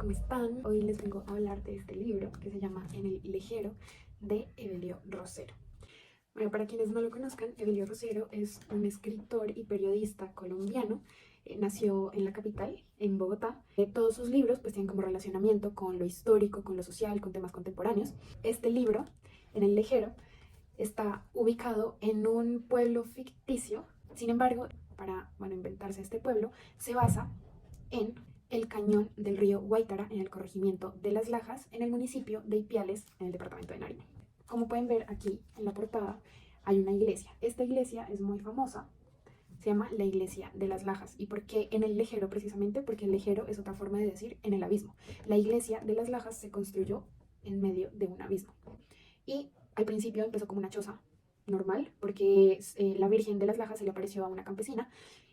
¿cómo están? Hoy les vengo a hablar de este libro que se llama En el Lejero de Evelio Rosero. Bueno, para quienes no lo conozcan, Evelio Rosero es un escritor y periodista colombiano. Nació en la capital, en Bogotá. Todos sus libros pues tienen como relacionamiento con lo histórico, con lo social, con temas contemporáneos. Este libro, En el Lejero, está ubicado en un pueblo ficticio. Sin embargo, para inventarse este pueblo, se basa en el cañón del río Guaitara, en el corregimiento de Las Lajas, en el municipio de Ipiales, en el departamento de Nariño. Como pueden ver aquí en la portada, hay una iglesia. Esta iglesia es muy famosa, se llama la Iglesia de Las Lajas. ¿Y por qué en el Lejero? Precisamente porque el Lejero es otra forma de decir en el abismo. La Iglesia de Las Lajas se construyó en medio de un abismo. Y al principio empezó como una choza normal, porque la Virgen de Las Lajas se le apareció a una campesina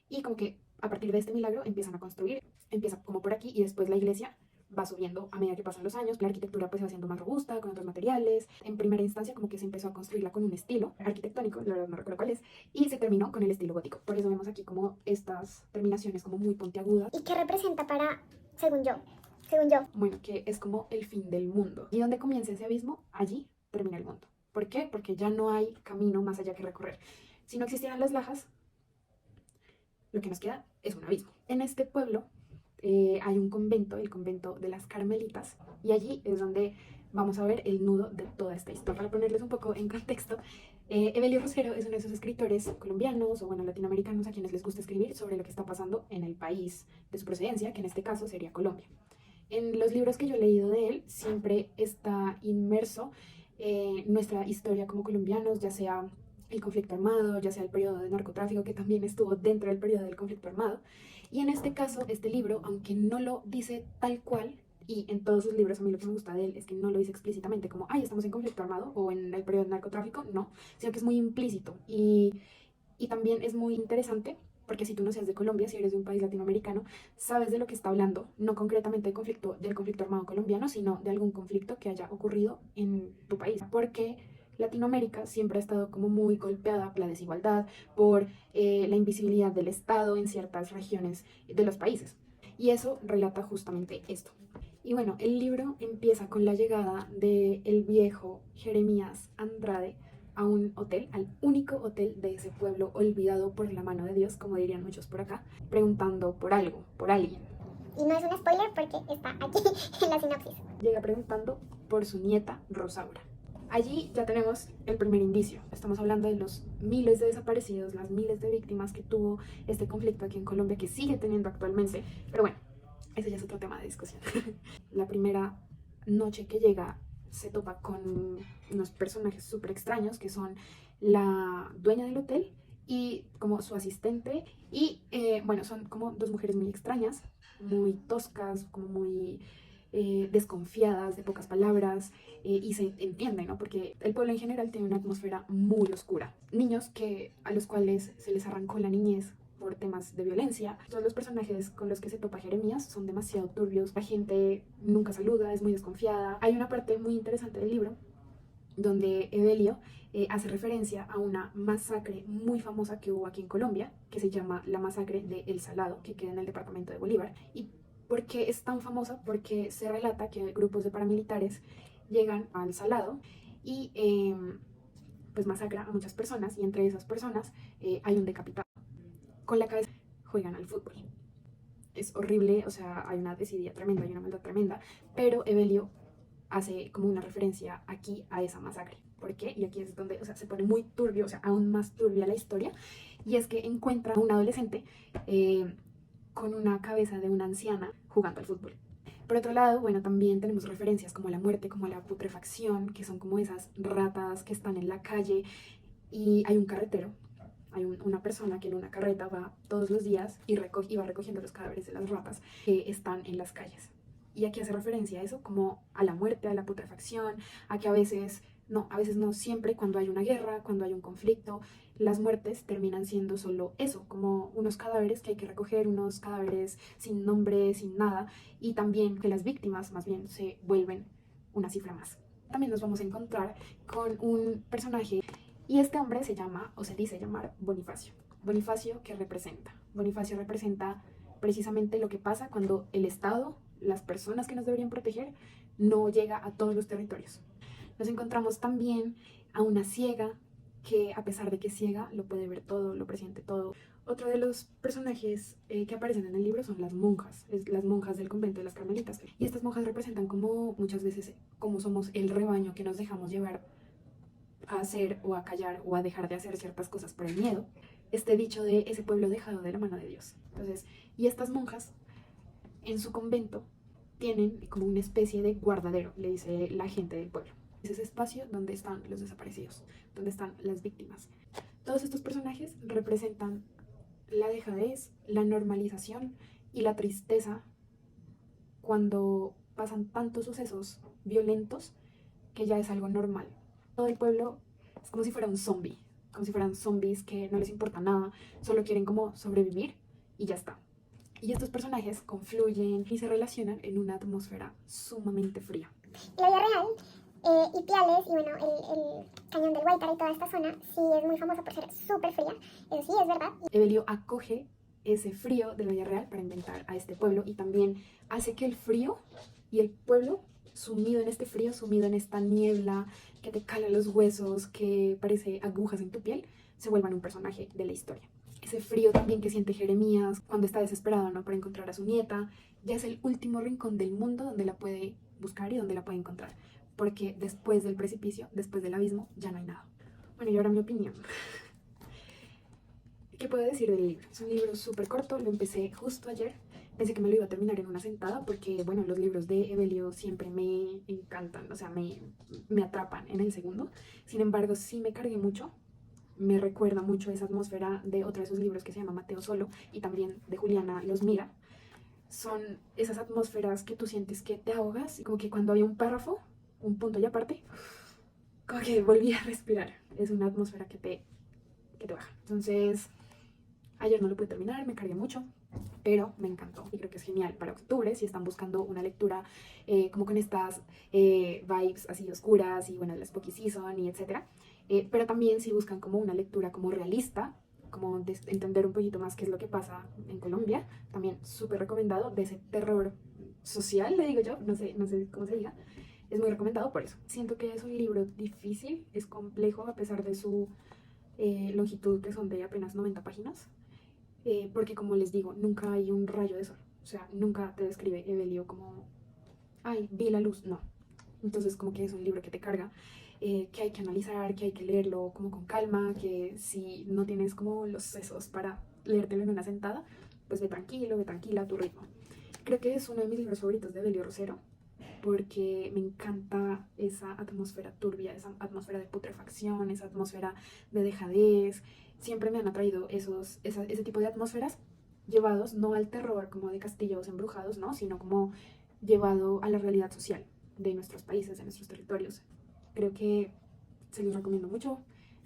y como que a partir de este milagro empiezan a construir. Empieza como por aquí y después la iglesia va subiendo a medida que pasan los años. La arquitectura pues se va haciendo más robusta, con otros materiales. En primera instancia como que se empezó a construirla con un estilo arquitectónico, la verdad no recuerdo cuál es, y se terminó con el estilo gótico. Por eso vemos aquí como estas terminaciones como muy puntiagudas. ¿Y qué representa para, según yo? Según yo. Bueno, que es como el fin del mundo. Y donde comienza ese abismo, allí termina el mundo. ¿Por qué? Porque ya no hay camino más allá que recorrer. Si no existieran las lajas, lo que nos queda es un abismo. En este pueblo hay un convento, el convento de las Carmelitas, y allí es donde vamos a ver el nudo de toda esta historia. Para ponerles un poco en contexto, Evelio Rosero es uno de esos escritores colombianos o latinoamericanos a quienes les gusta escribir sobre lo que está pasando en el país de su procedencia, que en este caso sería Colombia. En los libros que yo he leído de él siempre está inmerso nuestra historia como colombianos, ya sea el conflicto armado, ya sea el periodo de narcotráfico, que también estuvo dentro del periodo del conflicto armado. Y en este caso, este libro, aunque no lo dice tal cual, y en todos sus libros a mí lo que me gusta de él es que no lo dice explícitamente como, ay, estamos en conflicto armado o en el periodo del narcotráfico, no, sino que es muy implícito. Y también es muy interesante porque si tú no seas de Colombia, si eres de un país latinoamericano, sabes de lo que está hablando, no concretamente del conflicto armado colombiano, sino de algún conflicto que haya ocurrido en tu país. Porque Latinoamérica siempre ha estado como muy golpeada por la desigualdad, por la invisibilidad del Estado en ciertas regiones de los países. Y eso relata justamente esto. Y bueno, el libro empieza con la llegada del viejo Jeremías Andrade a un hotel, al único hotel de ese pueblo olvidado por la mano de Dios, como dirían muchos por acá, preguntando por algo, por alguien. Y no es un spoiler porque está aquí en la sinopsis. Llega preguntando por su nieta Rosaura. Allí ya tenemos el primer indicio. Estamos hablando de los miles de desaparecidos, las miles de víctimas que tuvo este conflicto aquí en Colombia, que sigue teniendo actualmente. Pero bueno, ese ya es otro tema de discusión. La primera noche que llega se topa con unos personajes súper extraños que son la dueña del hotel y como su asistente. Y bueno, son como dos mujeres muy extrañas, muy toscas, como muy desconfiadas, de pocas palabras, y se entiende, ¿no? Porque el pueblo en general tiene una atmósfera muy oscura. Niños a los cuales se les arrancó la niñez por temas de violencia. Todos los personajes con los que se topa Jeremías son demasiado turbios. La gente nunca saluda, es muy desconfiada. Hay una parte muy interesante del libro donde Evelio hace referencia a una masacre muy famosa que hubo aquí en Colombia, que se llama la masacre de El Salado, que queda en el departamento de Bolívar. ¿Y por qué es tan famosa? Porque se relata que grupos de paramilitares llegan al Salado y pues masacran a muchas personas, y entre esas personas hay un decapitado. Con la cabeza juegan al fútbol. Es horrible, o sea, hay una desidia tremenda, hay una maldad tremenda, pero Evelio hace como una referencia aquí a esa masacre. ¿Por qué? Y aquí es donde, o sea, se pone muy turbio, o sea, aún más turbia la historia, y es que encuentra a un adolescente con una cabeza de una anciana jugando al fútbol. Por otro lado, bueno, también tenemos referencias como a la muerte, como a la putrefacción, que son como esas ratas que están en la calle, y hay un carretero, hay una persona que en una carreta va todos los días y va recogiendo los cadáveres de las ratas que están en las calles. Y aquí hace referencia a eso, como a la muerte, a la putrefacción, a que a veces no, siempre cuando hay una guerra, cuando hay un conflicto, las muertes terminan siendo solo eso, como unos cadáveres que hay que recoger, unos cadáveres sin nombre, sin nada, y también que las víctimas más bien se vuelven una cifra más. También nos vamos a encontrar con un personaje y este hombre se llama, o se dice llamar, Bonifacio. Bonifacio, ¿qué representa? Bonifacio representa precisamente lo que pasa cuando el Estado las personas que nos deberían proteger, no llega a todos los territorios. Nos encontramos también a una ciega que, a pesar de que es ciega, lo puede ver todo, lo presiente todo. Otro de los personajes que aparecen en el libro son las monjas, las monjas del convento de las Carmelitas. Y estas monjas representan como muchas veces como somos el rebaño que nos dejamos llevar a hacer o a callar o a dejar de hacer ciertas cosas por el miedo. Este dicho de ese pueblo dejado de la mano de Dios. Entonces, y estas monjas en su convento tienen como una especie de guardadero, le dice la gente del pueblo. Es ese espacio donde están los desaparecidos, donde están las víctimas. Todos estos personajes representan la dejadez, la normalización y la tristeza cuando pasan tantos sucesos violentos que ya es algo normal. Todo el pueblo es como si fuera un zombie, como si fueran zombies que no les importa nada, solo quieren como sobrevivir y ya está. Y estos personajes confluyen y se relacionan en una atmósfera sumamente fría. La vida real, Ipiales y bueno, el cañón del Guaitara y toda esta zona sí es muy famosa por ser súper fría, eso sí es verdad. Evelio acoge ese frío de la vida real para inventar a este pueblo y también hace que el frío y el pueblo sumido en este frío, sumido en esta niebla que te cala los huesos, que parece agujas en tu piel, se vuelvan un personaje de la historia. Ese frío también que siente Jeremías cuando está desesperado, ¿no?, por encontrar a su nieta, ya es el último rincón del mundo donde la puede buscar y donde la puede encontrar, porque después del precipicio, después del abismo, ya no hay nada. Bueno, y ahora mi opinión. ¿Qué puedo decir del libro? Es un libro súper corto, lo empecé justo ayer. Pensé que me lo iba a terminar en una sentada porque, bueno, los libros de Evelio siempre me encantan, o sea, me atrapan en el segundo. Sin embargo, sí me cargué mucho. Me recuerda mucho esa atmósfera de otro de sus libros que se llama Mateo Solo y también de Juliana Los Mira. Son esas atmósferas que tú sientes que te ahogas y como que cuando había un párrafo, un punto y aparte, como que volví a respirar. Es una atmósfera que te baja. Entonces, ayer no lo pude terminar, me cargué mucho, pero me encantó y creo que es genial para octubre si están buscando una lectura como con estas vibes así oscuras y bueno, la spooky season y etcétera. Pero también si buscan como una lectura como realista, como de entender un poquito más qué es lo que pasa en Colombia, también súper recomendado, de ese terror social, le digo yo, no sé cómo se diga, es muy recomendado por eso. Siento que es un libro difícil, es complejo a pesar de su longitud que son de apenas 90 páginas, porque como les digo, nunca hay un rayo de sol, o sea, nunca te describe Evelio como, ay, vi la luz, no. Entonces como que es un libro que te carga, que hay que analizar, que hay que leerlo como con calma, que si no tienes como los sesos para leértelo en una sentada, pues ve tranquilo, ve tranquila a tu ritmo. Creo que es uno de mis libros favoritos de Evelio Rosero, porque me encanta esa atmósfera turbia, esa atmósfera de putrefacción, esa atmósfera de dejadez. Siempre me han atraído ese tipo de atmósferas llevados no al terror como de castillos embrujados, ¿no?, sino como llevado a la realidad social de nuestros países, de nuestros territorios. Creo que se los recomiendo mucho.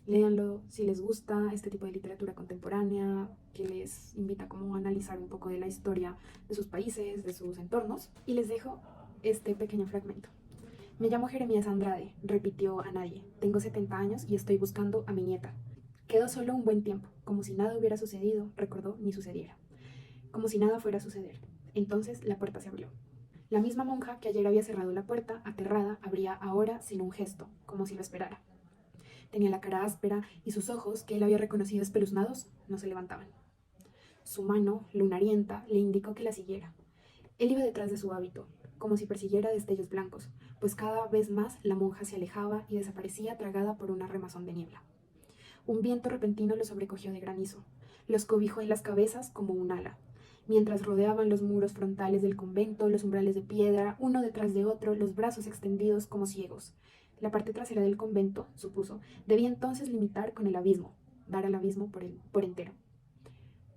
Léanlo si les gusta este tipo de literatura contemporánea, que les invita como a analizar un poco de la historia de sus países, de sus entornos. Y les dejo este pequeño fragmento. Me llamo Jeremías Andrade, repitió a nadie. Tengo 70 años y estoy buscando a mi nieta. Quedó solo un buen tiempo, como si nada hubiera sucedido, recordó, ni sucediera. Como si nada fuera a suceder. Entonces la puerta se abrió. La misma monja que ayer había cerrado la puerta, aterrada, abría ahora sin un gesto, como si lo esperara. Tenía la cara áspera y sus ojos, que él había reconocido espeluznados, no se levantaban. Su mano, lunarienta, le indicó que la siguiera. Él iba detrás de su hábito, como si persiguiera destellos blancos, pues cada vez más la monja se alejaba y desaparecía tragada por una remazón de niebla. Un viento repentino lo sobrecogió de granizo, los cobijó en las cabezas como un ala, mientras rodeaban los muros frontales del convento, los umbrales de piedra, uno detrás de otro, los brazos extendidos como ciegos. La parte trasera del convento, supuso, debía entonces limitar con el abismo, dar al abismo por entero.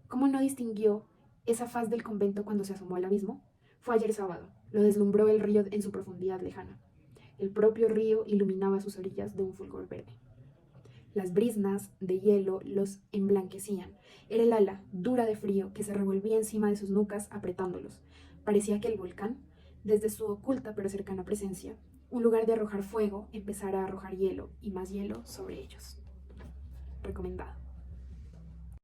¿Cómo no distinguió esa faz del convento cuando se asomó al abismo? Fue ayer sábado, lo deslumbró el río en su profundidad lejana. El propio río iluminaba sus orillas de un fulgor verde. Las briznas de hielo los emblanquecían. Era el ala, dura de frío, que se revolvía encima de sus nucas apretándolos. Parecía que el volcán, desde su oculta pero cercana presencia, un lugar de arrojar fuego, empezara a arrojar hielo y más hielo sobre ellos. Recomendado.